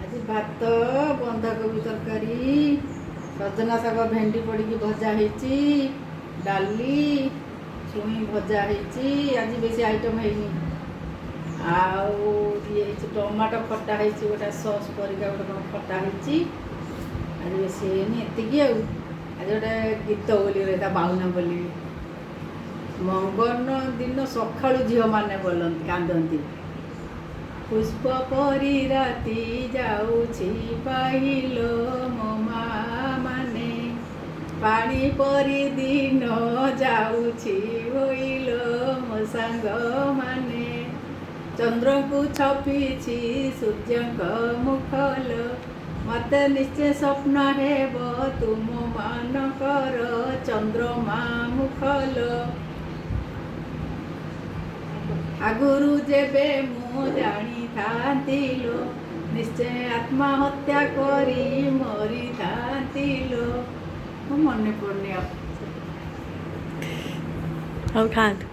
आज भात बंधाकोबी तरकारी सजना शाग भेंडी पड़ी भजा होती डाली छुई भजा होती आज बेसी आइटम है आउ ये टमाटो खटा है गोटे सस परिका गोटे कौन खटा होती आज बेसी एति आज गोटे गीत बोली रहा बाहुना बोली मंगन दिन सका झील मैंने बोलती कांदती पुष्प परी राति जाऊछि पाहिलो मो माँ माने पानी परी दिन जाऊछि होइलो मो सांग माने चंद्र को छपिछि सूर्य मुखल मते निश्चय स्वप्न हेब तुम मानकर चंद्रमा मुखल आगुरु जेबे मु जानी थांतिलो निश्चय आत्महत्या करी मरी थांतिलो मन पड़ने अब खात